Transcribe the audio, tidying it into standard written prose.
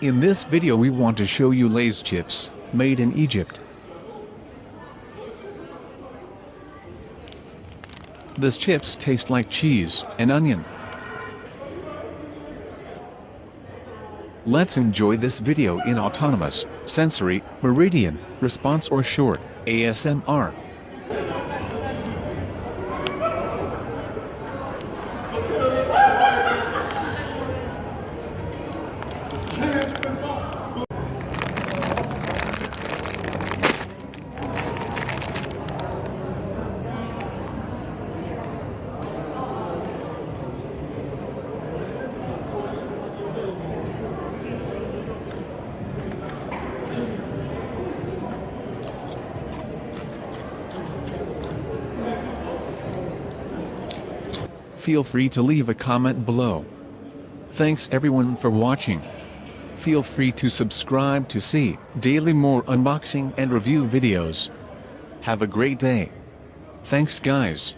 In this video we want to show you Lay's chips, made in Egypt. These chips taste like cheese and onion. Let's enjoy this video in autonomous, sensory, meridian, response or short, ASMR. Feel free to leave a comment below. Thanks everyone for watching. Feel free to subscribe to see daily more unboxing and review videos. Have a great day. Thanks guys.